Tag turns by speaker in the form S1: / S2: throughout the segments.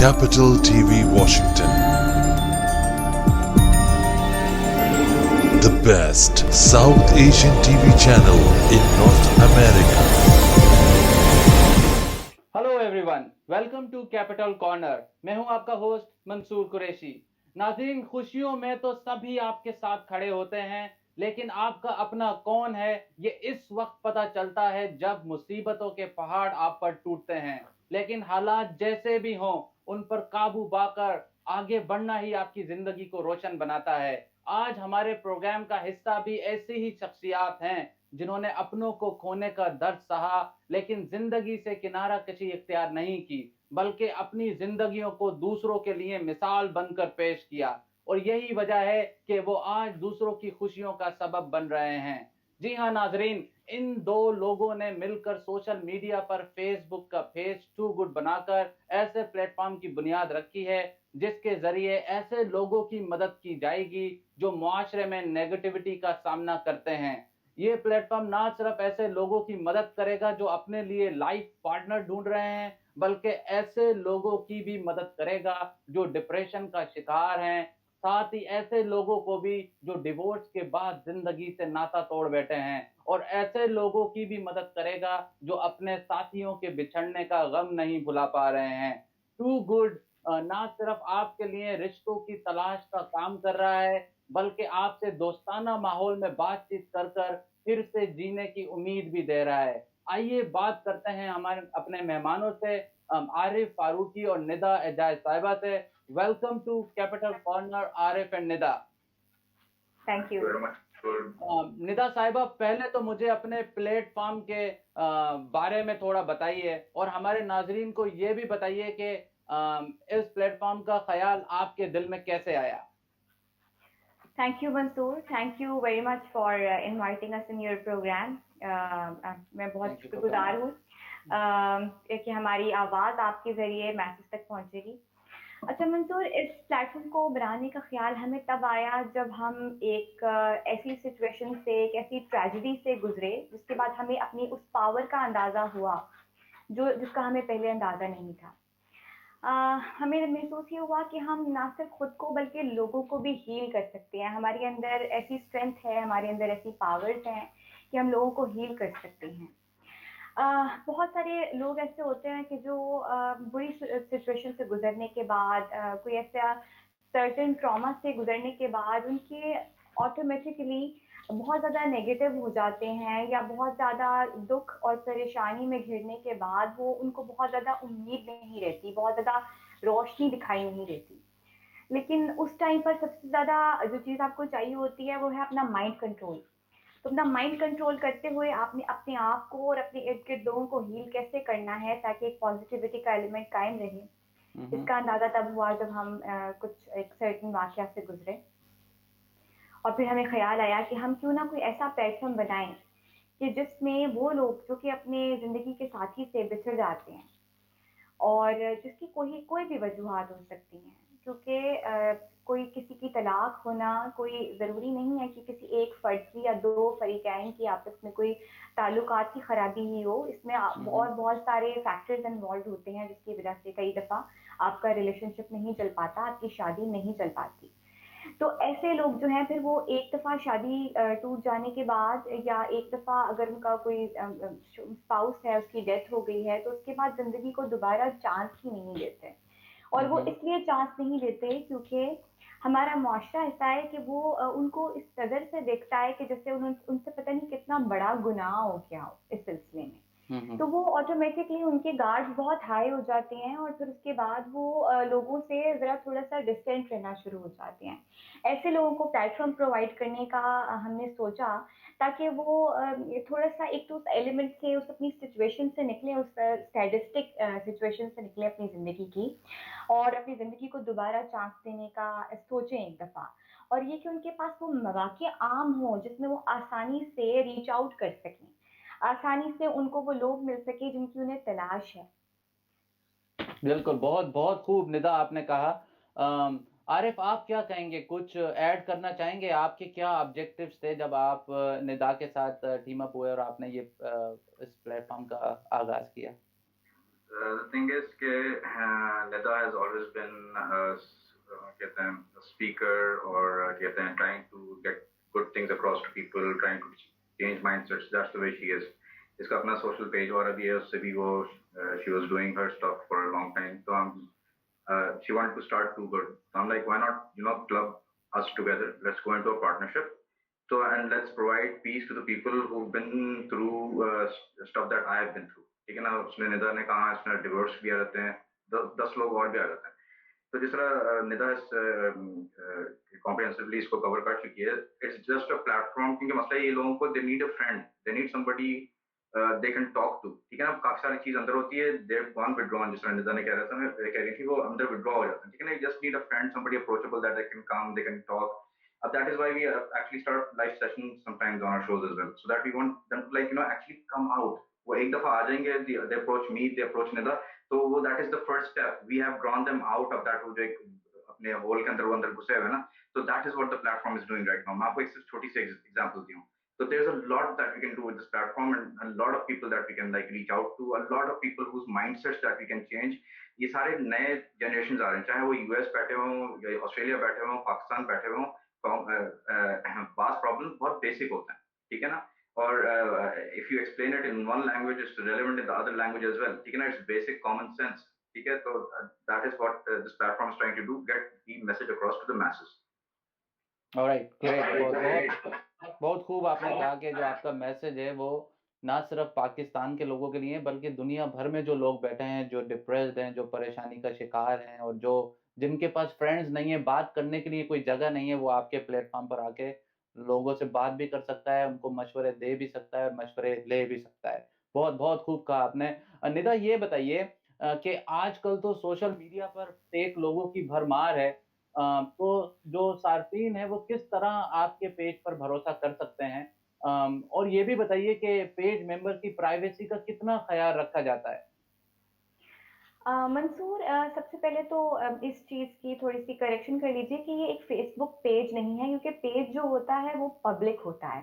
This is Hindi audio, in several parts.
S1: Capital TV Washington, the best South Asian TV channel in North America.
S2: Hello everyone, welcome to Capital Corner. मैं हूं आपका होस्ट मंसूर कुरैशी। नाज़रीन, खुशियों में तो सभी आपके साथ खड़े होते हैं, लेकिन आपका अपना कौन है ये इस वक्त पता चलता है जब मुसीबतों के पहाड़ आप पर टूटते हैं। लेकिन हालात जैसे भी हों, उन पर काबू पाकर आगे बढ़ना ही आपकी जिंदगी को रोशन बनाता है। आज हमारे प्रोग्राम का हिस्सा भी ऐसी ही शख्सियात हैं जिन्होंने अपनों को खोने का दर्द सहा, लेकिन जिंदगी से किनारा कशी इख्तियार नहीं की, बल्कि अपनी जिंदगियों को दूसरों के लिए मिसाल बनकर पेश किया। और यही वजह है कि वो आज दूसरों की खुशियों का सबब बन रहे हैं। जी हाँ नाजरीन, इन दो लोगों ने मिलकर सोशल मीडिया पर फेसबुक का पेज टू गुड बनाकर ऐसे प्लेटफॉर्म की बुनियाद रखी है जिसके जरिए ऐसे लोगों की मदद की जाएगी जो मुआशरे में नेगेटिविटी का सामना करते हैं। ये प्लेटफॉर्म ना सिर्फ ऐसे लोगों की मदद करेगा जो अपने लिए लाइफ पार्टनर ढूंढ रहे हैं, बल्कि ऐसे लोगों की भी मदद करेगा जो डिप्रेशन का शिकार हैं। साथ ही ऐसे लोगों को भी जो डिवोर्स के बाद जिंदगी से नाता तोड़ बैठे हैं, और ऐसे लोगों की भी मदद करेगा जो अपने साथियों के बिछड़ने का गम नहीं भुला पा रहे हैं। टू गुड ना सिर्फ आपके लिए रिश्तों की तलाश का काम कर रहा है, बल्कि आपसे दोस्ताना माहौल में बातचीत कर कर फिर से जीने की उम्मीद भी दे रहा है। आइए बात करते हैं हमारे अपने मेहमानों से, आरिफ फारूकी और निदा एजाज साहिबा से। Welcome to Capital Corner Arif and Nida.
S3: Thank you.
S2: Nida Sahiba, पहले तो मुझे अपने प्लेटफॉर्म के बारे में थोड़ा बताइए, और हमारे नाजरीन को ये भी बताइए कि इस प्लेटफॉर्म का ख्याल आपके दिल में कैसे आया।
S3: Thank you Mansoor, thank you very much for inviting us in your program. मैं बहुत
S2: थैंक यू फॉर
S3: शुक्रगुजार हूँ कि हमारी आवाज़ आपके ज़रिए मैसेज तक पहुँचेगी। अच्छा मंसूर, इस प्लेटफॉर्म को बनाने का ख्याल हमें तब आया जब हम एक ऐसी सिचुएशन से, एक ऐसी ट्रेजेडी से गुजरे जिसके बाद हमें अपनी उस पावर का अंदाज़ा हुआ जो जिसका हमें पहले अंदाज़ा नहीं था। हमें महसूस ये हुआ कि हम ना सिर्फ खुद को बल्कि लोगों को भी हील कर सकते हैं। हमारे अंदर ऐसी स्ट्रेंथ है, हमारे अंदर ऐसी पावर्स हैं कि हम लोगों को हील कर सकते हैं। बहुत सारे लोग ऐसे होते हैं कि जो बुरी सिचुएशन से गुजरने के बाद, कोई ऐसा सर्टेन ट्रॉमा से गुजरने के बाद उनके ऑटोमेटिकली बहुत ज़्यादा नेगेटिव हो जाते हैं, या बहुत ज़्यादा दुख और परेशानी में घिरने के बाद वो उनको बहुत ज़्यादा उम्मीद नहीं रहती, बहुत ज़्यादा रोशनी दिखाई नहीं देती। लेकिन उस टाइम पर सबसे ज़्यादा जो चीज़ आपको चाहिए होती है वो है अपना माइंड कंट्रोल। तो अपना माइंड कंट्रोल करते हुए आपने अपने आप को और अपने इर्द गिर्द लोगों को हील कैसे करना है ताकि एक पॉजिटिविटी का एलिमेंट कायम रहे, इसका अंदाज़ा तब हुआ जब हम कुछ एक सर्टेन वाक़या से गुजरे। और फिर हमें ख्याल आया कि हम क्यों ना कोई ऐसा प्लेटफॉर्म बनाएं कि जिसमें वो लोग जो कि अपने ज़िंदगी के साथी से बिछड़ जाते हैं और जिसकी कोई कोई भी वजूहात हो सकती हैं, क्योंकि कोई किसी की तलाक होना कोई ज़रूरी नहीं है कि किसी एक फ़र्द की या दो फ़रीक़ैन की आपस में कोई ताल्लुकात की ख़राबी ही हो। इसमें और बहुत सारे फैक्टर्स इन्वॉल्व होते हैं जिसकी वजह से कई दफ़ा आपका रिलेशनशिप नहीं चल पाता, आपकी शादी नहीं चल पाती। तो ऐसे लोग जो हैं फिर वो एक दफ़ा शादी टूट जाने के बाद, या एक दफ़ा अगर उनका कोई स्पाउस है उसकी डेथ हो गई है, तो उसके बाद ज़िंदगी को दोबारा चांस ही नहीं देते। और वो इसलिए चांस नहीं देते क्योंकि हमारा मुआशरा ऐसा है कि वो उनको इस कदर से देखता है कि जैसे उनसे पता नहीं कितना बड़ा गुनाह हो गया हो इस सिलसिले में। तो वो ऑटोमेटिकली उनके गार्ड्स बहुत हाई हो जाते हैं और फिर उसके बाद वो लोगों से ज़रा थोड़ा-सा डिस्टेंट रहना शुरू हो जाते हैं। ऐसे लोगों को प्लेटफ़ॉर्म प्रोवाइड करने का हमने सोचा ताकि वो ये थोड़ा-सा एक तो उस एलिमेंट से, उस अपनी सिचुएशन से निकलें, उस सैडिस्टिक सिचुएशन से निकलें अपनी ज़िंदगी की, और अपनी ज़िंदगी को दोबारा चांस देने का सोचें एक दफ़ा। और ये कि उनके पास वो मौक़े आम हों जिसमें वो आसानी से रीच आउट कर सकें। आसानी से उनको वो लोग मिल सके जिनकी उन्हें तलाश है।
S2: बिल्कुल, बहुत बहुत खूब निदा आपने कहा। आरिफ, आप क्या कहेंगे, कुछ ऐड करना चाहेंगे? आपके क्या ऑब्जेक्टिव्स थे जब आप निदा के साथ टीम अप हुए और आपने ये इस प्लेटफॉर्म का आगाज किया?
S4: The thing is कि Nida has always been कहते हैं speaker or कहते हैं trying to get good things across to people, trying to change mindsets. That's the way she is. इसका अपना social page और अभी है उससे भी वो she was doing her stuff for a long time. So she wanted to start Too Good. So I'm like, why not club us together? Let's go into a partnership. So and let's provide peace to the people who've been through stuff that I have been through. ठीक है ना, उसने निदा ने कहा इसमें डिवोर्स भी आ जाते हैं, 10 लोग और भी आ जाते हैं. तो जिस तरह निदा कॉम्प्रिहेंसिवली इसको कवर कर चुकी है, इट्स जस्ट अ प्लेटफॉर्म. क्योंकि मसला ये लोगों को they need a friend, they need somebody they can talk to. ठीक है ना, काफी सारी चीज अंदर होती है, दे गॉन विड्रॉन. जिस तरह निदा ने कह रहा था, मैं कह रही थी, वो अंदर विड्रॉ हो जाते हैं. ठीक है ना, just need a friend, somebody approachable that they can come, they can talk. That is why we actually start live sessions sometimes on our shows as well, so that we want them to actually come out. वो एक दफा आ जाएंगे, they approach me, they approach Nida, तो वो that is the first step. We have drawn them out of that, वो जो एक अपने होल के अंदर वो अंदर घुसे हुए ना. So that is what the platform is doing right now. मैं आपको एक छोटी सी एग्जांपल दी हूँ. So there's a lot that we can do with this platform, and a lot of people that we can reach out to, a lot of people whose mindsets that we can change. ये सारे नए जनरेशन आ रहे हैं, चाहे वो यूएस बैठे हों या ऑस्ट्रेलिया बैठे हों, पाकिस्तान बैठे हों. पास प्रॉब्लम बहुत बेसिक होता है. ठीक है ना, और if you explain it in one language it's relevant in the other language as well. ठीक है ना, इट्स बेसिक कॉमन सेंस. ठीक है, तो that is what this platform is trying to do, get the message across to the message.
S2: Alright, great. बहुत खूब आपने कहा कि जो आपका मैसेज है वो ना सिर्फ पाकिस्तान के लोगों के लिए बल्कि दुनिया भर में जो लोग बैठे हैं, जो डिप्रेस्ड हैं, जो परेशानी का शिकार हैं और जो जिनके पास फ्रेंड्स नहीं है, बात करने के लिए कोई जगह नहीं है, वो आपके प्लेटफॉर्म पर आके लोगों से बात भी कर सकता है, उनको मशवरे दे भी सकता है और मशवरे ले भी सकता है. बहुत बहुत खूब कहा आपने. निदा, ये बताइए कि आजकल तो सोशल मीडिया पर फेक लोगों की भरमार है, तो जो सार्फिन है वो किस तरह आपके पेज पर भरोसा कर सकते हैं, और ये भी बताइए कि पेज मेंबर की प्राइवेसी का कितना ख्याल रखा जाता है.
S3: मंसूर, सबसे पहले तो इस चीज़ की थोड़ी-सी करेक्शन कर लीजिए कि ये एक फ़ेसबुक पेज नहीं है, क्योंकि पेज जो होता है वो पब्लिक होता है.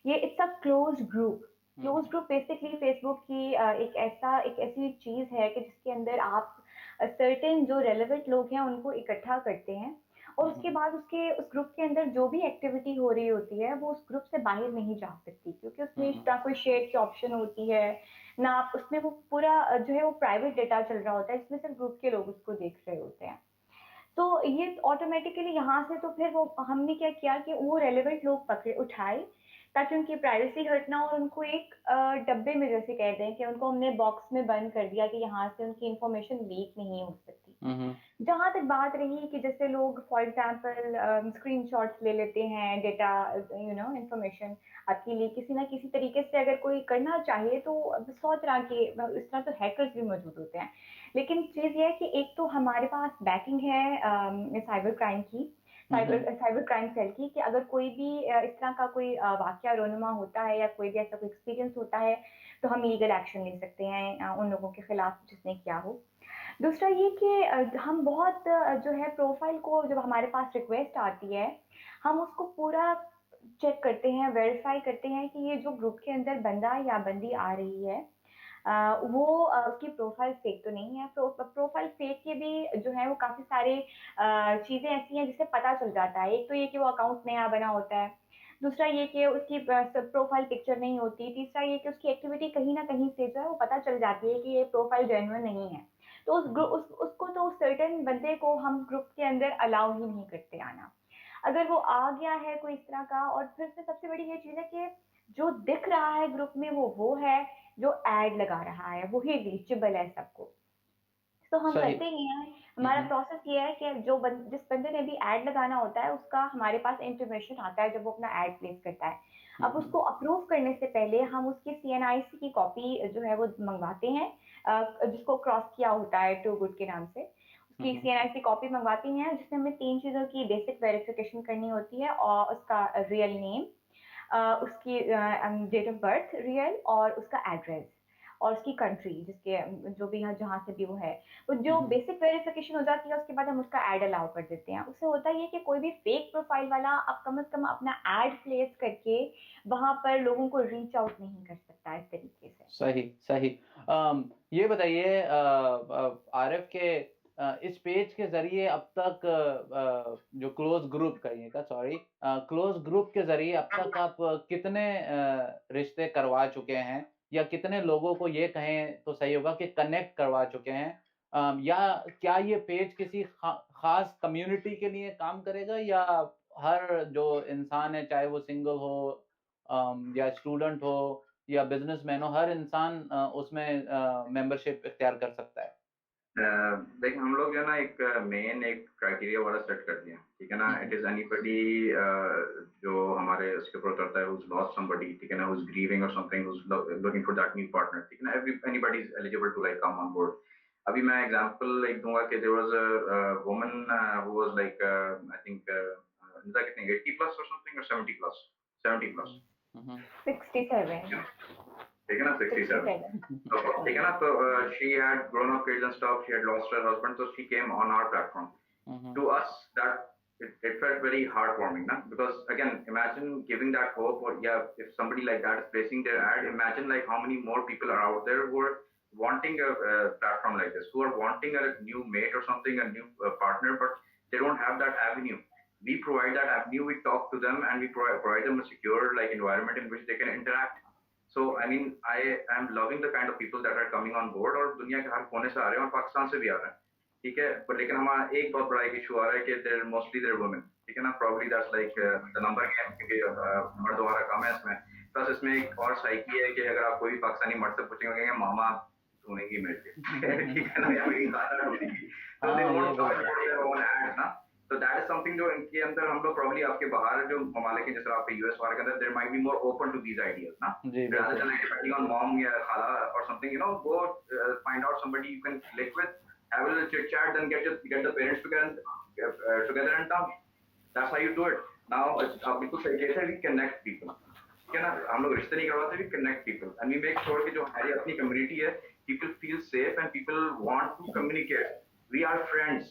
S3: ये it's a closed group. Closed group basically Facebook की एक ऐसी चीज़ है कि जिसके अंदर आप सर्टेन जो रेलेवेंट लोग हैं उनको इकट्ठा करते हैं, और उसके बाद उस ग्रुप के अंदर जो भी एक्टिविटी हो रही होती है वो उस ग्रुप से बाहर नहीं जा सकती, क्योंकि उसमें ना कोई शेयर की ऑप्शन होती है, ना आप उसमें वो पूरा जो है वो प्राइवेट डेटा चल रहा होता है, जिसमें सिर्फ ग्रुप के लोग उसको देख रहे होते हैं. तो ये ऑटोमेटिकली यहाँ से तो फिर वो हमने क्या किया कि वो रेलेवेंट लोग पकड़े उठाए, ताकि उनकी प्राइवेसी हर्ट ना हो, और उनको एक डब्बे में जैसे कहते हैं कि उनको हमने बॉक्स में बंद कर दिया कि यहाँ से उनकी इंफॉर्मेशन लीक नहीं हो सकती. जहाँ तक बात रही कि जैसे लोग फॉर एग्जांपल स्क्रीनशॉट्स ले लेते हैं, डेटा इंफॉर्मेशन आपके लिए किसी ना किसी तरीके से अगर कोई करना चाहे तो 100 तरह के इस तरह तो हैकर्स भी मौजूद होते हैं. लेकिन चीज़ ये है कि एक तो हमारे पास बैकिंग है साइबर क्राइम की, साइबर क्राइम सेल की, कि अगर कोई भी इस तरह का कोई वाकया रोनुमा होता है या कोई भी ऐसा कोई एक्सपीरियंस होता है तो हम लीगल एक्शन ले सकते हैं उन लोगों के खिलाफ जिसने किया हो. दूसरा ये कि हम बहुत जो है प्रोफाइल को जब हमारे पास रिक्वेस्ट आती है हम उसको पूरा चेक करते हैं, वेरीफाई करते हैं कि ये जो ग्रुप के अंदर बंदा या बंदी आ रही है वो उसकी प्रोफाइल फेक तो नहीं है. प्रोफाइल फेक के भी जो है वो काफ़ी सारे चीज़ें ऐसी हैं जिससे पता चल जाता है. एक तो ये कि वो अकाउंट नया बना होता है, दूसरा ये कि उसकी प्रोफाइल पिक्चर नहीं होती, तीसरा ये कि उसकी एक्टिविटी कहीं ना कहीं से जो है वो पता चल जाती है कि ये प्रोफाइल जेन्युइन नहीं है. तो उसको तो सर्टेन बंदे को हम ग्रुप के अंदर अलाउ ही नहीं करते आना. अगर वो आ गया है कोई इस तरह का, और फिर से सबसे बड़ी ये चीज़ है कि जो दिख रहा है ग्रुप में वो है जो ऐड लगा रहा है, वो ही रीचेबल है सबको. तो हम करते ही हैं. हमारा प्रोसेस ये है कि जिस बंदे ने भी ऐड लगाना होता है उसका हमारे पास इंफॉर्मेशन आता है जब वो अपना ऐड प्लेस करता है. अब उसको अप्रूव करने से पहले हम उसकी CNIC की कॉपी जो है वो मंगवाते हैं, जिसको क्रॉस किया होता है टू गुड के नाम से. उसकी CNIC कॉपी मंगवाती हैं जिसमें हमें 3 चीज़ों की बेसिक वेरिफिकेशन करनी होती है, और उसका रियल नेम, उसकी डेट ऑफ बर्थ रियल, और उसका एड्रेस, और उसकी कंट्री जिसके जो भी यहाँ जहाँ से भी वो है. वो जो बेसिक वेरिफिकेशन हो जाती है उसके बाद हम उसका ऐड अलाउ कर देते हैं. उससे होता ये कि कोई भी फेक प्रोफाइल वाला अब कम से कम अपना ऐड प्लेस करके वहाँ पर लोगों को रीच आउट नहीं कर सकता इस तरीके से.
S2: सही. ये बताइए आरिफ के इस पेज के जरिए अब तक जो क्लोज ग्रुप कहिएगा, सॉरी, क्लोज ग्रुप के जरिए अब तक आप कितने रिश्ते करवा चुके हैं, या कितने लोगों को ये कहें तो सही होगा कि कनेक्ट करवा चुके हैं, या क्या ये पेज किसी खास कम्युनिटी के लिए काम करेगा, या हर जो इंसान है चाहे वो सिंगल हो या स्टूडेंट हो या बिजनेसमैन हो, हर इंसान उसमें मेंबरशिप इख्तियार कर सकता है?
S4: देख हम लोग जो है ना एक मेन एक क्राइटेरिया वाला सेट कर दिया, ठीक है ना। इट इज एनीबडी जो हमारे उसके ऊपर उतरता है, who's lost somebody, ठीक है ना, who's grieving or something, who's looking for that new partner, ठीक है ना, anybody is eligible to like come on board. अभी मैं एग्जांपल एक दूंगा कि there was a woman who was like I think Nida कितने 80 plus or something or 70 plus 70 plus
S3: 67
S4: ठीक है ना 67 तो ठीक है ना तो she had grown up kids and stuff, she had lost her husband, so she came on our platform. To us that it felt very heartwarming, na? Because again imagine giving that hope, or yeah, if somebody like that is placing their ad, imagine like how many more people are out there who are wanting a platform like this, who are wanting a new mate or something, a new partner, but they don't have that avenue. We provide that avenue, we talk to them, and we provide them a secure like environment in which they can interact. So I mean I am loving the kind of people that are coming on board, और दुनिया के हर कोने से आ रहे हैं और पाकिस्तान से भी आ रहे हैं, ठीक है। पर लेकिन हमारा एक बहुत बड़ा एक इशू आ रहा है कि देयर मोस्टली देयर वुमेन, ठीक है ना, probably that's like the number game, क्योंकि मर्द हमारा कम है इसमें। प्लस इसमें एक और साइकी है कि अगर आप कोई पाकिस्तानी मर्द से पूछेंगे कहेंगे मामा ढूंढेंगी मेरे लिए, ठीक है ना, या मेरी खाना ढूंढेंगी, तो they won't talk about their own ads ना। तो दैट इज समथिंग जो इनके अंदर हम लोग प्रॉब्ली आपके बाहर जो ममालिक हैं, जैसे आपके यूएस वगैरह के अंदर, there might be more open to these ideas ना, rather than like depending on mom या खाला or something, you know, go find out somebody you can click with, have a little chit chat, then get the parents together and talk. That's how you do it. Now आप बिल्कुल सही कहते हैं, we connect people, ठीक है ना, हम लोग रिश्ते नहीं करवाते, we connect people and we make sure कि जो हमारी अपनी कम्युनिटी है, people feel safe and people want to communicate. We are friends.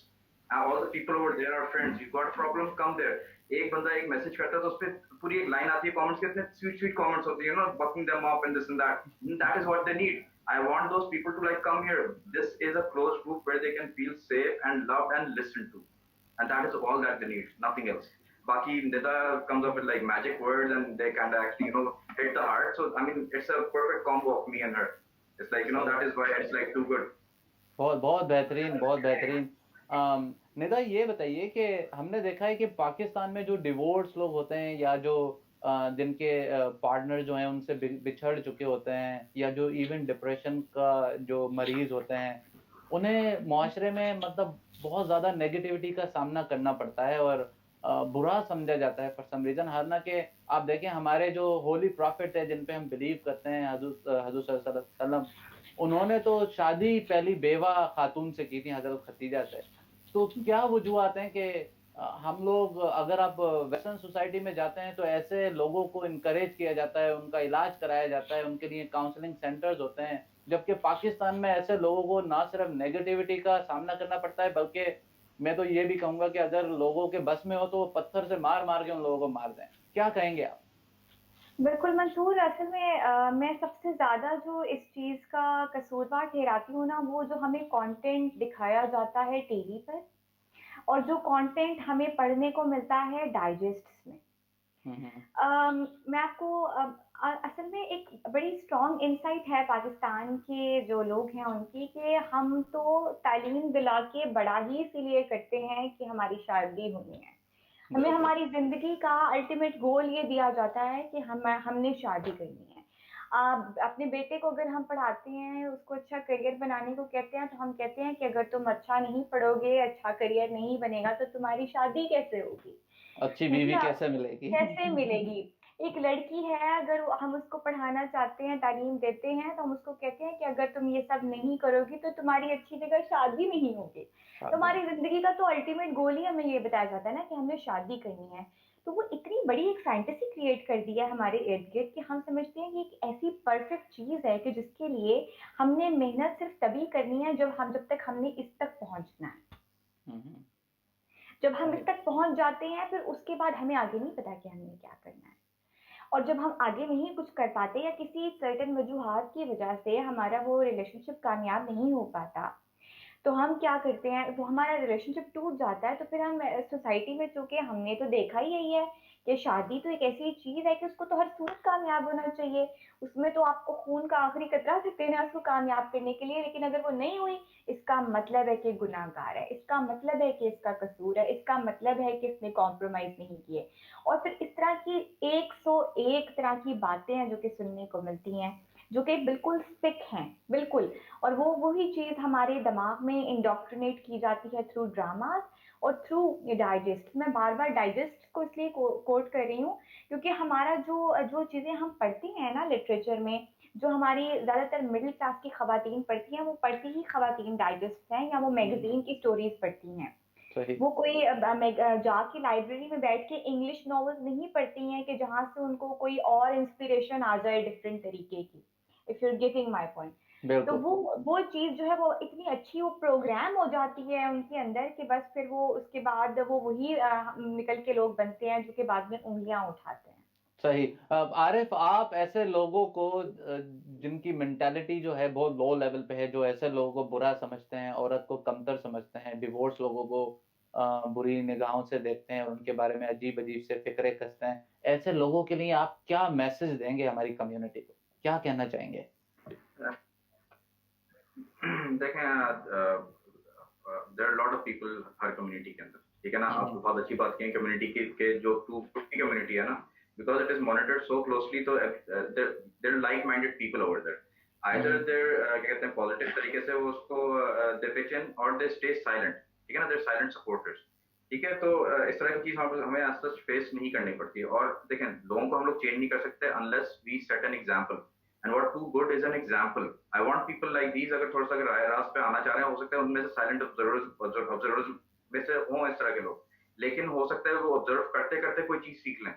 S4: All the people over there are friends. You've got a problem, come there. एक बंदा एक मैसेज करता है तो उस पर पूरी एक लाइन आती है कमेंट्स के, इतने स्वीट कमेंट्स होते हैं, you know, bucking them up and this and that. That is what they need. I want those people to like come here. This is a closed group where they can feel safe and loved and listened to, and that is all that they need, nothing else. Baki Nida comes up with like magic words and they kind of actually, you know, hit the heart. So I mean, it's a perfect combo of me and her. It's like, you know, that is why it's like too good.
S2: बहुत बहुत बेहतरीन, बहुत बेहतरीन। निदा ये बताइए कि हमने देखा है कि पाकिस्तान में जो डिवोर्स लोग होते हैं, या जो जिनके पार्टनर जो हैं उनसे बिछड़ चुके होते हैं, या जो इवन डिप्रेशन का जो मरीज होते हैं, उन्हें माशरे में मतलब बहुत ज़्यादा नेगेटिविटी का सामना करना पड़ता है और बुरा समझा जाता है फॉर सम रीज़न। हालांकि आप देखें हमारे जो होली प्रॉफिट है जिन पे हम बिलीव करते हैं, हज़रत सल्लल्लाहु अलैहि वसल्लम, उन्होंने तो शादी पहली बेवा खातून से की थी, हज़रत खदीजा से। तो क्या वजूहत हैं कि हम लोग, अगर आप वेस्टर्न सोसाइटी में जाते हैं तो ऐसे लोगों को इनकरेज किया जाता है, उनका इलाज कराया जाता है, उनके लिए काउंसलिंग सेंटर्स होते हैं, जबकि पाकिस्तान में ऐसे लोगों को ना सिर्फ नेगेटिविटी का सामना करना पड़ता है, बल्कि मैं तो ये भी कहूँगा कि अगर लोगों के बस में हो तो वो पत्थर से मार मार के उन लोगों को मार दें। क्या कहेंगे आप?
S3: बिल्कुल मंसूर, असल में मैं सबसे ज़्यादा जो इस चीज़ का कसूरवार ठहराती हूँ ना, वो जो हमें कंटेंट दिखाया जाता है टीवी पर और जो कंटेंट हमें पढ़ने को मिलता है डाइजेस्ट्स में। मैं आपको असल में एक बड़ी स्ट्रॉन्ग इंसाइट है पाकिस्तान के जो लोग हैं उनकी, कि हम तो तालीम दिला के बड़ा ही इसीलिए करते हैं कि हमारी शादी होनी है। हमें हमारी ज़िंदगी का अल्टीमेट गोल ये दिया जाता है कि हमने शादी करनी है। अपने बेटे को अगर हम पढ़ाते हैं, उसको अच्छा करियर बनाने को कहते हैं, तो हम कहते हैं कि अगर तुम अच्छा नहीं पढ़ोगे, अच्छा करियर नहीं बनेगा, तो तुम्हारी शादी कैसे होगी,
S2: अच्छी बीवी कैसे मिलेगी?
S3: कैसे मिलेगी? एक लड़की है, अगर हम उसको पढ़ाना चाहते हैं, तालीम देते हैं, तो हम उसको कहते हैं कि अगर तुम ये सब नहीं करोगी तो तुम्हारी अच्छी जगह शादी नहीं होगी। तुम्हारी जिंदगी का तो अल्टीमेट गोल ही हमें ये बताया जाता है ना कि हमने शादी करनी है। तो वो इतनी बड़ी एक फैंटेसी क्रिएट कर दी है हमारे इर्द गिर्द कि हम समझते हैं कि एक ऐसी परफेक्ट चीज है कि जिसके लिए हमने मेहनत सिर्फ तभी करनी है जब तक हमने इस तक पहुंचना है। जब हम इस तक पहुंच जाते हैं, फिर उसके बाद हमें आगे नहीं पता कि हमने क्या करना है। और जब हम आगे नहीं कुछ कर पाते या किसी सर्टेन वजूहात की वजह से हमारा वो रिलेशनशिप कामयाब नहीं हो पाता, तो हम क्या करते हैं, वो हमारा रिलेशनशिप टूट जाता है, तो फिर हम सोसाइटी में, चूंकि हमने तो देखा ही यही है कि शादी तो एक ऐसी चीज है कि उसको तो हर सूरत कामयाब होना चाहिए, उसमें तो आपको खून का आखिरी कतरा तक देना है उसको कामयाब करने के लिए, लेकिन अगर वो नहीं हुई, इसका मतलब है कि गुनाहगार है, इसका मतलब है कि इसका कसूर है, इसका मतलब है कि इसने कॉम्प्रोमाइज नहीं किए। और फिर इस तरह की 101 तरह की बातें हैं जो कि सुनने को मिलती हैं, जो कि बिल्कुल सिक हैं, बिल्कुल। और वो वही चीज हमारे दिमाग में इंडोक्ट्रिनेट की जाती है थ्रू ड्रामास और थ्रू डाइजेस्ट। मैं बार बार डाइजेस्ट को इसलिए कोट कर रही हूँ क्योंकि हमारा जो जो चीजें हम पढ़ती हैं ना लिटरेचर में, जो हमारी ज्यादातर मिडिल क्लास की खवातीन पढ़ती हैं, वो पढ़ती ही खवातीन डाइजेस्ट हैं या वो मैगजीन की स्टोरीज पढ़ती हैं।
S2: सही।
S3: वो कोई जाके लाइब्रेरी में बैठ के इंग्लिश नॉवेल्स नहीं पढ़ती हैं कि जहां से उनको कोई और इंस्पिरेशन आ जाए डिफरेंट तरीके की, if you getting my point. तो
S2: बिल्कुल।
S3: वो चीज जो है वो इतनी अच्छी वो प्रोग्राम हो जाती है उनके अंदर कि बस फिर वो उसके बाद वो वही निकल के लोग बनते हैं जो कि बाद में उंगलियां उठाते हैं।
S2: सही। आरिफ, आप ऐसे लोगों को जिनकी मेंटालिटी जो है बहुत लो लेवल पे है, जो ऐसे लोगों को बुरा समझते हैं, औरत को कमतर समझते हैं, डिवोर्स लोगों को बुरी निगाहों से देखते हैं और उनके बारे में अजीब अजीब से फिक्रे कसते हैं, ऐसे लोगों के लिए आप क्या मैसेज देंगे हमारी कम्युनिटी को, क्या कहना चाहेंगे?
S4: देखें, there are lot of people हर कम्युनिटी के अंदर, ठीक है ना। आप बहुत अच्छी बात कहें कम्युनिटी के जो 250 कम्युनिटी है ना, because it is monitored so closely, तो there like minded people over there. Either there क्या कहते हैं पॉजिटिव तरीके से वो उसको दे पिच इन और दे स्टे साइलेंट, ठीक है ना, देयर साइलेंट सपोर्टर्स, ठीक है। तो इस तरह की चीज हमें आज तक फेस नहीं करनी पड़ती है। और देखें, लोगों को हम लोग चेंज नहीं कर सकते unless we set an example, and what to good is an example. I want people like these, अगर थोड़ा सा अगर रास्ते पे आना चाह रहे हैं, हो सकता है उनमें से साइलेंट ऑब्जर्वर्स में से हों इस तरह के लोग, लेकिन हो सकता है वो ऑब्जर्व करते करते कोई चीज सीख लें,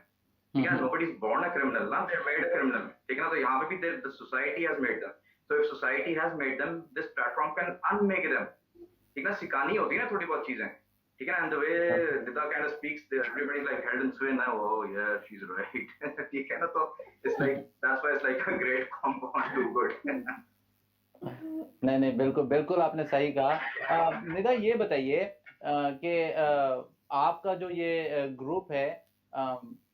S4: ठीक है। Nobody is born a criminal ना, दे मेड अ क्रिमिनल, ठीक है ना। तो यहाँ पे भी the society has made them, so if society has made them, this platform can unmake them, ठीक है ना। सिखानी होती है ना थोड़ी बहुत चीजें, ठीक है ना। And the way Nida kind of speaks, everybody is like held in sway now, oh yeah she's right ठीक है ना। तो it's like that's why it's like a great compound to good
S2: नहीं नहीं, बिल्कुल बिल्कुल आपने सही कहा। निदा, ये बताइए कि आपका जो ये ग्रुप है,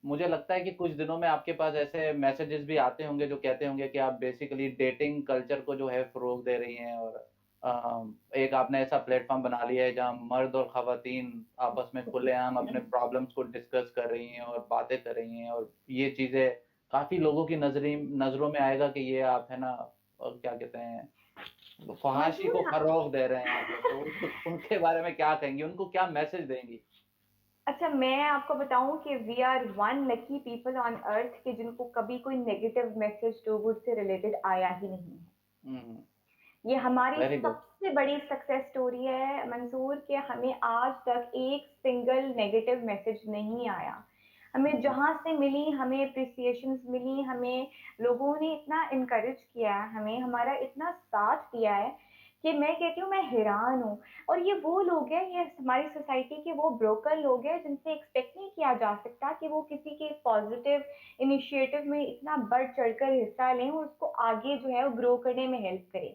S2: मुझे लगता है कि कुछ दिनों में आपके पास ऐसे मैसेजेस भी आते होंगे जो कहते होंगे कि आप बेसिकली डेटिंग कल्चर को जो है फरोग दे रही हैं, और एक आपने ऐसा प्लेटफॉर्म बना लिया है जहां मर्द और खवातीन आपस में खुलेआम अपने प्रॉब्लम्स को डिस्कस कर रही हैं और बातें कर रही हैं, और ये चीजें काफी लोगों की नजरों में आएगा कि ये आप है ना, और क्या कहते हैं, फहाशी को फरोग दे रहे हैं आप, तो उनके बारे में क्या कहेंगी, उनको क्या मैसेज देंगी?
S3: अच्छा, मैं आपको बताऊं कि we are one lucky people on earth कि जिनको कभी कोई नेगेटिव मैसेज टूवर्ड से रिलेटेड आया ही नहीं है। ये हमारी
S2: वेरी गुड।
S3: सबसे बड़ी सक्सेस स्टोरी है मंसूर, कि हमें आज तक एक सिंगल नेगेटिव मैसेज नहीं आया। हमें जहां से मिली, हमें अप्रिसिएशन मिली, हमें लोगों ने इतना इनकरेज किया है, हमें हमारा इतना साथ दिया है कि मैं कहती हूँ मैं हैरान हूँ। और ये वो लोग हैं, ये हमारी सोसाइटी के वो ब्रोकर लोग हैं जिनसे एक्सपेक्ट नहीं किया जा सकता कि वो किसी के पॉजिटिव इनिशिएटिव में इतना बढ़ चढ़कर हिस्सा लें और उसको आगे जो है वो ग्रो करने में हेल्प करें।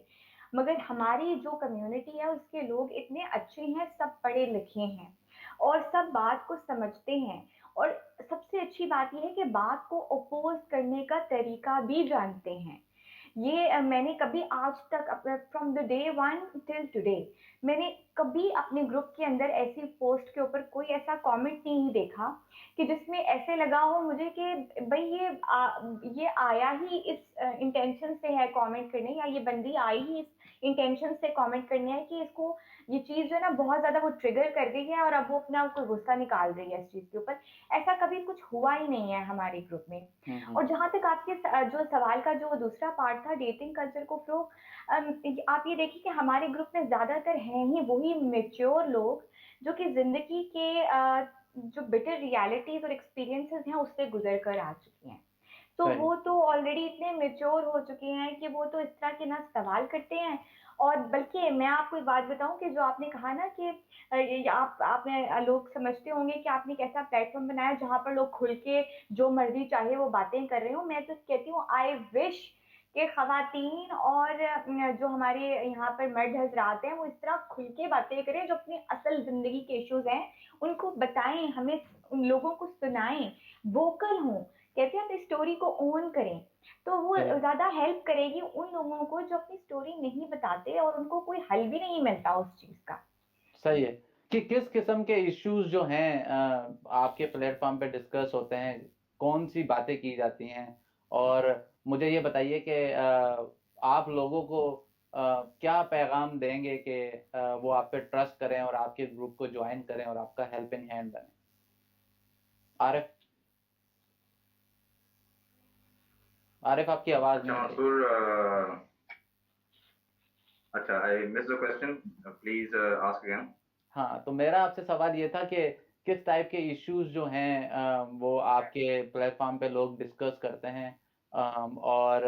S3: मगर हमारी जो कम्युनिटी है उसके लोग इतने अच्छे हैं, सब पढ़े लिखे हैं और सब बात को समझते हैं, और सबसे अच्छी बात यह है कि बात को अपोज करने का तरीका भी जानते हैं। ये मैंने कभी आज तक from the day one till today मैंने कभी अपने ग्रुप के अंदर ऐसी पोस्ट के ऊपर कोई ऐसा कमेंट नहीं देखा कि जिसमें ऐसे लगा हो मुझे कि भाई ये आया ही इस इंटेंशन से है कमेंट करने, या ये बंदी आई ही इस इंटेंशन से कमेंट करने है कि इसको ये चीज जो है ना बहुत ज्यादा वो ट्रिगर कर गई है और अब वो अपना कोई गुस्सा निकाल रही है इस चीज के ऊपर। ऐसा कभी कुछ हुआ ही नहीं है हमारे ग्रुप में। और जहां तक आपके जो सवाल का जो दूसरा पार्ट था डेटिंग कल्चर को फ्लो, आप ये देखिए कि हमारे ग्रुप में ज्यादातर हैं ही वही मेच्योर लोग जो कि जिंदगी के जो बिटर रियलिटीज और एक्सपीरियंसेस हैं उससे गुजर कर आ चुकी हैं। तो वो तो ऑलरेडी इतने मेच्योर हो चुके हैं कि वो तो इस तरह के ना सवाल करते हैं। और बल्कि मैं आपको एक बात बताऊं कि जो आपने कहा ना कि आपने लोग समझते होंगे कि आपने एक ऐसा प्लेटफॉर्म बनाया जहां पर लोग खुल के जो मर्जी चाहे वो बातें कर रहे हो। मैं तो कहती हूँ आई विश कि खवातीन और जो हमारे यहाँ पर मर्द हजरात हैं वो इस तरह खुल के बातें करें, जो अपनी असल जिंदगी के इश्यूज हैं उनको बताएं, हमें उन लोगों को सुनाएं, वोकल हों। कहते हैं अपनी स्टोरी को ओन करें, तो वो
S2: सही
S3: ज्यादा हेल्प करेगी उन लोगों को जो अपनी स्टोरी नहीं बताते और उनको कोई हल भी नहीं मिलता उस चीज का।
S2: सही है कि किस किस्म के इश्यूज जो हैं आपके प्लेटफॉर्म पे डिस्कस होते हैं, कौन सी बातें की जाती हैं। और मुझे ये बताइए कि आप लोगों को क्या पैगाम देंगे कि वो आप पे ट्रस्ट करें और आपके ग्रुप को ज्वाइन करें और आपका हेल्पिंग हैंड बने। आरिफ, आरिफ आपकी आवाज
S4: अच्छा
S2: नहीं आ रही।
S4: मंसूर, अच्छा I miss the question, please ask again.
S2: हाँ, तो मेरा आपसे सवाल ये था कि किस टाइप के इश्यूज जो हैं वो आपके प्लेटफॉर्म पे लोग डिस्कस करते हैं, और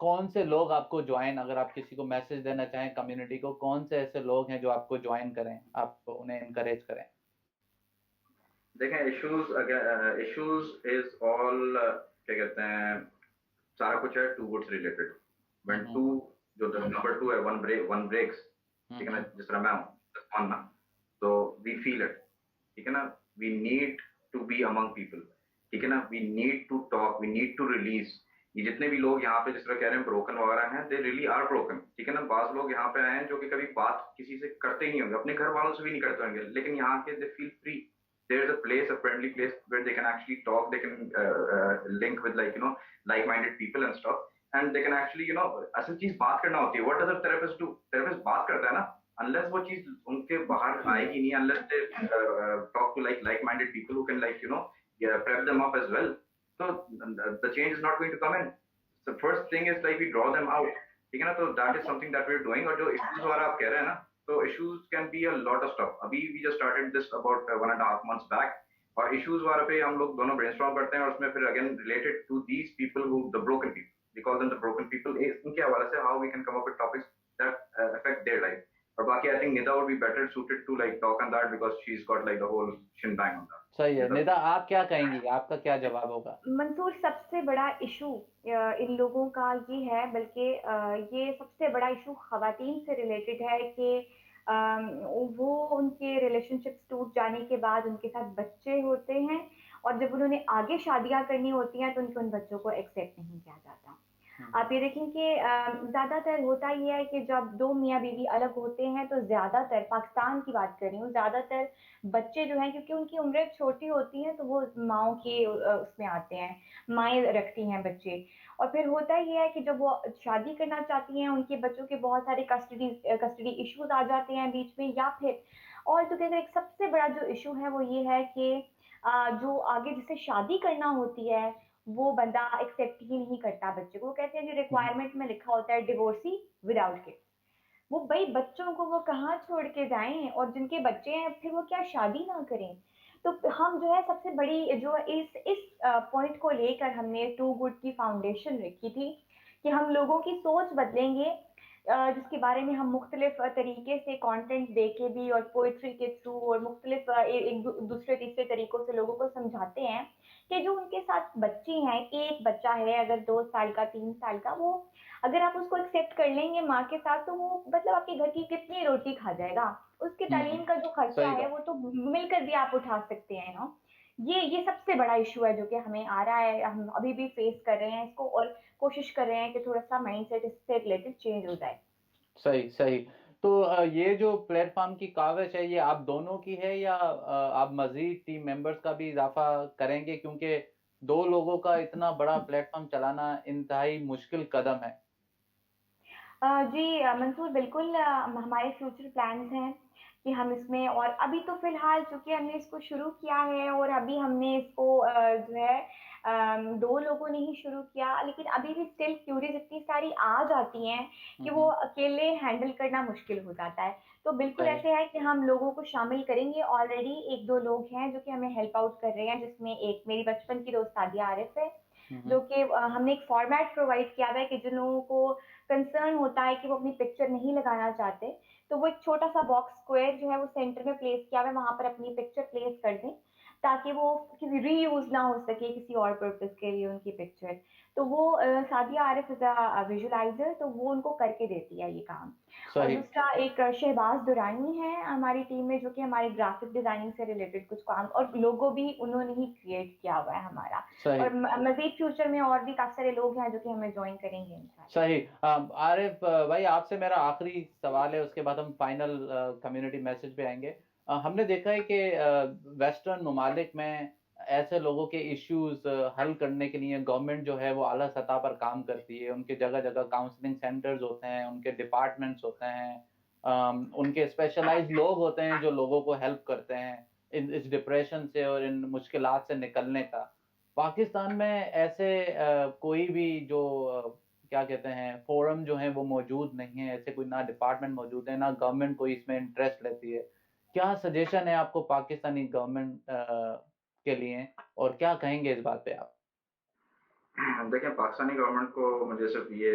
S2: कौन से लोग आपको ज्वाइन, अगर आप किसी को मैसेज देना चाहें कम्युनिटी को, कौन से ऐसे लोग हैं जो आपको ज्वाइन करें, आप उन्हें इनकरेज करें।
S4: देखें, इश्यूज इज ऑल, क्या कहते हैं, सारा कुछ है towards related. When
S2: hmm
S4: two, जो नंबर टू है, वन ब्रेक्स, ठीक है ना,
S2: हम्म
S4: जिस तरह मैं हूँ वन ना, तो वी फील इट, ठीक है ना। We need to be among people, ठीक है ना। We need to talk, we need to release. ये जितने भी लोग यहाँ पे जिस तरह कह रहे हैं ब्रोकन वगैरह हैं, दे रियली आर ब्रोकन, ठीक है ना। बाज लोग यहाँ पे आए हैं जो कि कभी बात किसी से करते ही नहीं होंगे, अपने घर वालों से भी नहीं करते होंगे, लेकिन यहाँ के they feel free. There is a place, a friendly place where they can actually talk, they can link with, like, you know, like-minded people and stuff, and they can actually, you know, असल चीज बात करना होती है। What does a therapist do? Therapist बात करता है ना, unless वो चीज उनके बाहर आएगी नहीं, unless they talk to like-minded people who can, like, you know, yeah, prep them up as well. So the change is not going to come in. The first thing is like we draw them out, ठीक है ना। तो that is something that we're doing। और जो issues वाला आप कह रहे हैं ना, so issues can be a lot of stuff। अभी we just started this about 1.5 months back, और issues वाले पे हम लोग दोनों brainstorm करते हैं, और उसमें फिर again related to these people who, the broken people, we call them the broken people, उनके हवाले से how we can come up with topics that affect their life। और बाकी I think Nida would be better suited to like talk on that because she's got like the whole shebang on that।
S2: सही है।
S4: Nida?
S2: निदा, आप क्या कहेंगी, आपका क्या जवाब होगा।
S3: मंसूर, सबसे बड़ा इशू इन लोगों का ये है, बल्कि ये सबसे बड़ा इशू खवातीन से रिलेटेड है कि वो उनके रिलेशनशिप्स टूट जाने के बाद उनके साथ बच्चे होते हैं, और जब उन्होंने आगे शादियां करनी होती हैं तो उनके उन बच्चों को एक्सेप्ट नहीं किया जाता। आप ये देखें कि ज्यादातर होता ये है कि जब दो मियाँ बीवी अलग होते हैं तो ज्यादातर, पाकिस्तान की बात कर रही हूँ, ज्यादातर बच्चे जो हैं क्योंकि उनकी उम्रें छोटी होती हैं तो वो माओ के उसमें आते हैं, माएँ रखती हैं बच्चे। और फिर होता ये है कि जब वो शादी करना चाहती हैं उनके बच्चों के बहुत सारे कस्टडी इश्यूज आ जाते हैं बीच में, या फिर और टुगेदर एक सबसे बड़ा जो इशू है वो ये है कि जो आगे जिसे शादी करना होती है वो बंदा एक्सेप्ट ही नहीं करता बच्चे को। वो कहते हैं जो रिक्वायरमेंट में लिखा होता है डिवोर्सी विदाउट किड्स, वो भाई बच्चों को वो कहाँ छोड़ के जाएं, और जिनके बच्चे हैं फिर वो क्या शादी ना करें। तो हम जो है सबसे बड़ी जो इस पॉइंट को लेकर हमने टू गुड की फाउंडेशन रखी थी कि हम लोगों की सोच बदलेंगे, जिसके बारे में हम मुख्तलिफ तरीके से कंटेंट दे के भी और पोइट्री के थ्रू और मुख्तलिफ एक दूसरे तीसरे तरीकों से लोगों को समझाते हैं कि जो उनके साथ बच्ची हैं, एक बच्चा है अगर 2 साल का 3 साल का, वो अगर आप उसको एक्सेप्ट कर लेंगे माँ के साथ तो वो मतलब आपके घर की कितनी रोटी खा जाएगा, उसके तालीम का जो खर्चा
S2: सही
S3: है
S2: बात।
S3: वो तो मिलकर भी आप उठा सकते हैं ना। ये सबसे बड़ा इशू है जो कि हमें आ रहा है, हम अभी भी फेस कर रहे हैं इसको, और कोशिश कर रहे हैं कि थोड़ा सा माइंडसेट इससे रिलेटेड चेंज हो जाए।
S2: सही सही। तो ये जो प्लेटफॉर्म की काविश है, ये आप दोनों की है या आप मजीद टीम मेंबर्स का भी इजाफा करेंगे, क्योंकि दो लोगों का इतना बड़ा प्लेटफॉर्म चलाना इंतहाई मुश्किल कदम है।
S3: जी मंसूर, बिल्कुल हमारे फ्यूचर प्लान्स हैं कि हम इसमें, और अभी तो फिलहाल चूंकि हमने इसको शुरू किया है और अभी हमने इसको जो है 2 लोगों ने ही शुरू किया, लेकिन अभी भी स्टिल क्यूरीज इतनी सारी आ जाती हैं कि वो अकेले हैंडल करना मुश्किल हो जाता है। तो बिल्कुल
S2: सही।
S3: ऐसे है कि हम लोगों को शामिल करेंगे। ऑलरेडी 1-2 लोग हैं जो कि हमें हेल्प आउट कर रहे हैं, जिसमें एक मेरी बचपन की दोस्त सादिया आरिफ है, जो कि हमने एक फॉर्मेट प्रोवाइड किया हुआ है कि जिन लोगों को कंसर्न होता है कि वो अपनी पिक्चर नहीं लगाना चाहते, तो वो एक छोटा सा बॉक्स स्क्वायर जो है वो सेंटर में प्लेस किया हुआ है, वहां पर अपनी पिक्चर प्लेस कर दें ताकि वो किसी रीयूज ना हो सके किसी और पर्पस के लिए उनकी पिक्चर। तो वो Sadia Arif is a visualiser, तो वो उनको करके देती है ये काम। और
S2: सही।
S3: दूसरा एक शहबाज दुरानी है हमारी टीम में, जो कि हमारे ग्राफिक डिजाइनिंग से रिलेटेड कुछ काम, और लोगो भी उन्होंने ही क्रिएट किया हुआ है हमारा।
S2: सही।
S3: और मजीद फ्यूचर में और भी काफी सारे लोग हैं जो कि हमें ज्वाइन करेंगे इंशाल्लाह।
S2: सही। आरिफ भाई, आपसे मेरा आखिरी सवाल है, उसके बाद हम फाइनल कम्युनिटी मैसेज पे आएंगे। हमने देखा है कि वेस्टर्न ममालिक में ऐसे लोगों के इश्यूज हल करने के लिए गवर्नमेंट जो है वो आला सतह पर काम करती है। उनके जगह जगह काउंसलिंग सेंटर्स होते हैं, उनके डिपार्टमेंट्स होते हैं, उनके स्पेशलाइज्ड लोग होते हैं जो लोगों को हेल्प करते हैं इस डिप्रेशन से और इन मुश्किलात से निकलने का। पाकिस्तान में ऐसे कोई भी जो क्या कहते हैं फोरम जो है वो मौजूद नहीं है, ऐसे कोई ना डिपार्टमेंट मौजूद है, ना गवर्नमेंट कोई इसमें इंटरेस्ट लेती है। क्या सजेशन है आपको पाकिस्तानी गवर्नमेंट के लिए, और क्या कहेंगे इस बात पे आप?
S4: देखिए, पाकिस्तानी गवर्नमेंट को मुझे सिर्फ ये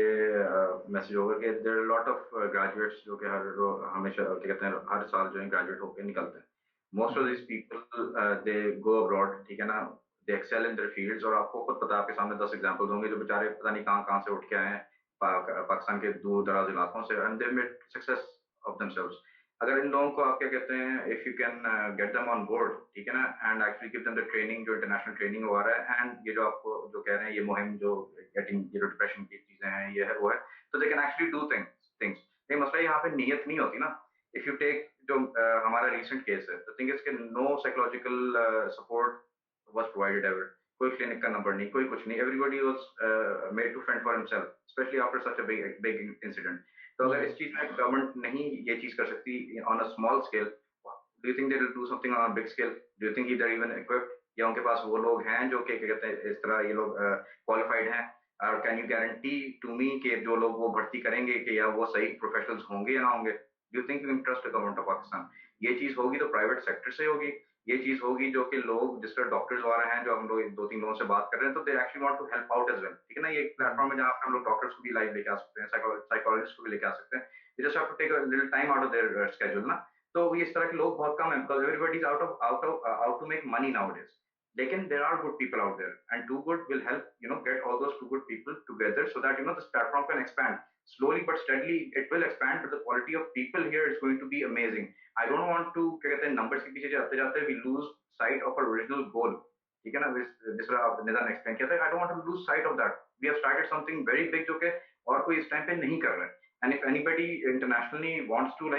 S4: मैसेज होगा कि there are lot of graduates जो कि हमेशा क्या कहते हैं हर साल जो है ग्रेजुएट होकर निकलते हैं। Most of this people they go abroad, ठीक है ना, दे एक्सेल इन देयर फील्ड्स, और आपको खुद पता है, आपके सामने 10 एग्जांपल्स होंगे जो बेचारे पता नहीं कहाँ कहाँ से उठ के आए हैं पाकिस्तान के दूर दराज इलाकों से, and they made success of themselves. अगर इन लोगों को आप क्या कहते हैं, if you can get them on board, ठीक है ना, and actually give them the training जो इंटरनेशनल ट्रेनिंग हो रहा है, एंड ये जो आपको जो कह रहे हैं ये मुहिम जो गेटिंग ये जो डिप्रेशन की चीजें हैं ये है वो है, तो they can actually do things. लेकिन मसला यहाँ पे नीयत नहीं होती ना। इफ यू टेक जो हमारा रिसेंट केस है, द थिंग इज कि no psychological support was provided ever. कोई क्लिनिक का नंबर नहीं, कोई कुछ नहीं, everybody was made to fend for himself, specially after such a big incident. तो अगर इस चीज में गवर्नमेंट नहीं ये चीज कर सकती on a small scale, do you think they will do something on a big scale? Do you think they are even equipped, या उनके पास वो लोग हैं जो कि क्या कहते हैं इस तरह ये लोग क्वालिफाइड हैं? और can you guarantee to me कि जो लोग वो भर्ती करेंगे कि या वो सही प्रोफेशनल्स होंगे या ना होंगे? Do you think you interest government of Pakistan? ये चीज होगी तो प्राइवेट सेक्टर से होगी। ये चीज होगी जो कि लोग जिस तरह डॉक्टर्स वगैरह हैं जो हम लोग दो तीन लोगों से बात कर रहे हैं, तो they actually want to help out as well, ठीक है ना। ये एक प्लेटफॉर्म है जहाँ पे हम लोग डॉक्टर्स को भी लाइव लेके आ सकते हैं, साइकोलॉजिस्ट को भी लेके आ सकते हैं। You just have to take a little time out of their schedule ना। तो ये इस तरह के लोग बहुत कम हैं because everybody is out to make money nowadays। लेकिन there are good people out there, and too good will help get all those too good people together so that this platform can expand slowly but steadily. It will expand, but the quality of people here is going to be amazing। I don't want to क्या कहते हैं numbers के पीछे जाते जाते we lose sight of our original goal, ठीक है ना। जिस तरह निदा ने एक्सप्लेन किया था, I don't want to lose sight of that। We have started something very big जो कि और कोई इस टाइम पे नहीं कर रहा है। And if anybody internationally wants to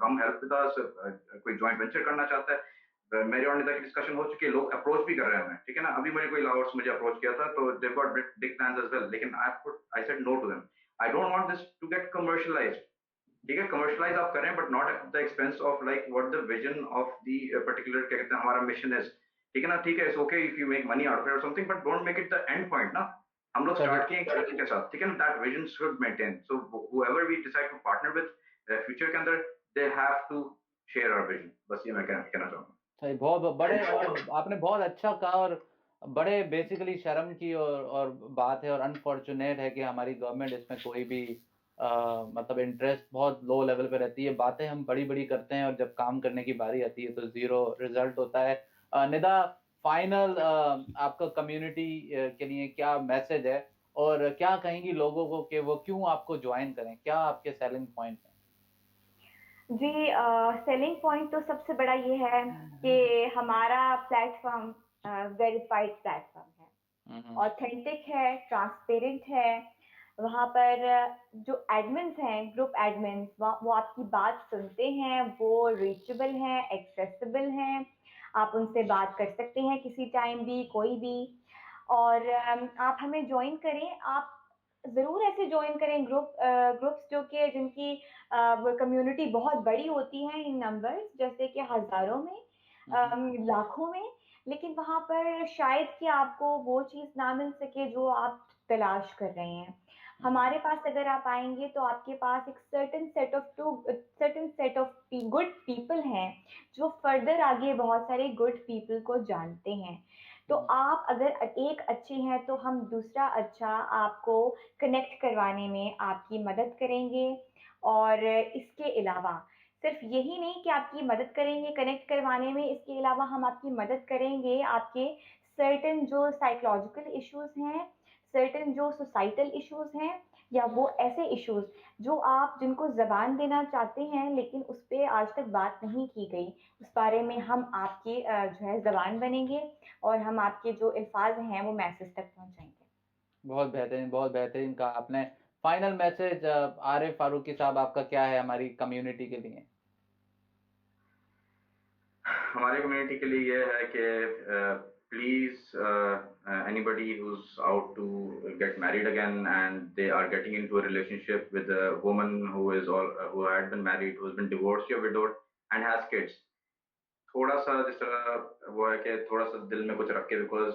S4: come help with us, कोई joint venture करना चाहता है, मेरे और निदा की डिस्कशन हो चुकी है, लोग अप्रोच भी कर रहे हैं हमें, ठीक है ना। अभी मेरे कोई लाहौर से मुझे अप्रोच किया था, तो they've got big plans as well, लेकिन I said no to them। I don't want this to get commercialized, ठीक है। कमर्शलाइज आप करें but not at the expense of what the vision of the particular क्या कहते हैं हमारा मिशन इज, ठीक है ना। ठीक है, it's okay if you make money out of it और something, but don't make it the end point ना। हम लोग स्टार्ट किए एक विजन के साथ, ठीक है ना। That vision should maintain, so whoever we decide to partner with future के अंदर, they have to share our vision. बस ये मैं कहना चाहूंगा।
S2: सही, बहुत बड़े, और आपने बहुत अच्छा कहा, और बड़े बेसिकली शर्म की और बात है, और अनफॉर्चुनेट है कि हमारी गवर्नमेंट इसमें कोई भी मतलब इंटरेस्ट बहुत लो लेवल पे रहती है। बातें हम बड़ी बड़ी करते हैं और जब काम करने की बारी आती है तो जीरो रिजल्ट होता है। निदा, फाइनल आपका कम्युनिटी के लिए क्या मैसेज है, और क्या कहेंगी लोगों को कि वो क्यों आपको ज्वाइन करें? क्या आपके सेलिंग पॉइंट हैं?
S3: जी, सेलिंग पॉइंट तो सबसे बड़ा ये है कि हमारा प्लेटफॉर्म वेरीफाइड प्लेटफॉर्म है, ऑथेंटिक है, ट्रांसपेरेंट है। वहाँ पर जो एडमिन्स हैं, ग्रुप एडमिन्स, वो आपकी बात सुनते हैं, वो रीचेबल हैं, एक्सेसिबल हैं, आप उनसे बात कर सकते हैं किसी टाइम भी, कोई भी। और आप हमें ज्वाइन करें, आप ज़रूर ऐसे ज्वाइन करें ग्रुप्स जो कि जिनकी कम्युनिटी बहुत बड़ी होती है इन नंबर्स, जैसे कि हज़ारों में, लाखों में, लेकिन वहाँ पर शायद कि आपको वो चीज़ ना मिल सके जो आप तलाश कर रहे हैं। हमारे पास अगर आप आएंगे तो आपके पास एक certain set of good people हैं जो फर्दर आगे बहुत सारे गुड पीपल को जानते हैं। तो आप अगर एक अच्छे हैं तो हम दूसरा अच्छा आपको कनेक्ट करवाने में आपकी मदद करेंगे। और इसके अलावा सिर्फ यही नहीं कि आपकी मदद करेंगे कनेक्ट करवाने में, इसके अलावा हम आपकी मदद करेंगे आपके सर्टेन जो साइकोलॉजिकल इश्यूज हैं, सर्टेन जो सोसाइटल इश्यूज हैं, या वो ऐसे इश्यूज जो आप जिनको ज़बान देना चाहते हैं लेकिन उस पे आज तक बात नहीं की गई, उस बारे में हम आपकी जो है ज़बान बनेंगे और हम आपके जो अल्फाज हैं वो मैसेज तक पहुंचाएंगे।
S2: बहुत बेहतरीन कहा आपने। फाइनल मैसेज आरिफ फारूकी साहब आपका क्या है हमारी कम्युनिटी के लिए?
S4: हमारी कम्युनिटी के लिए ये है कि please anybody who's out to get married again and they are getting into a relationship with a woman who is all who had been married, who's been divorced or widowed and has kids, थोड़ा सा जिस तरह वो है कि थोड़ा सा दिल में कुछ रख के, because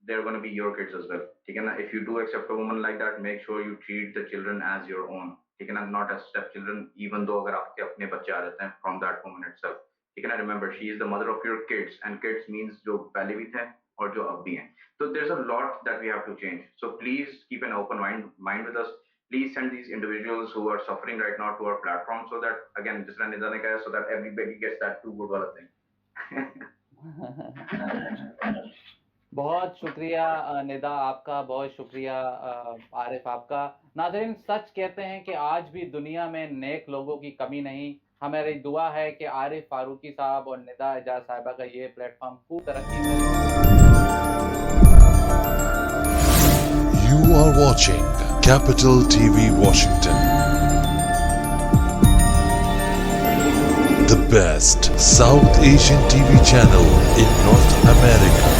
S4: they are gonna be your kids as well, ठीक है ना। If you do accept a woman like that, make sure you treat the children as your own, ठीक है ना, not as step children, even though अगर आपके अपने बच्चे आ जाते हैं फ्रॉम दैट वुमन इटसेल्फ, ठीक है ना। Remember she is the mother of your kids and kids means जो पहले भी थे और जो अब भी हैं। तो there is a lot that we have to change, so please keep an open mind with us. Please send these individuals who are suffering right now to our platform so that, again, just like Nida ne kaha, so that everybody gets that too good wala thing.
S2: बहुत शुक्रिया निदा आपका, बहुत शुक्रिया आरिफ आपका। नाज़रीन, सच कहते हैं कि आज भी दुनिया में नेक लोगों की कमी नहीं। हमारी दुआ है कि आरिफ फारूकी साहब और निदा एजाज साहिबा का ये प्लेटफॉर्म खूब तरक्की करे।
S1: You are watching Capital TV Washington, the best South Asian TV channel in North America.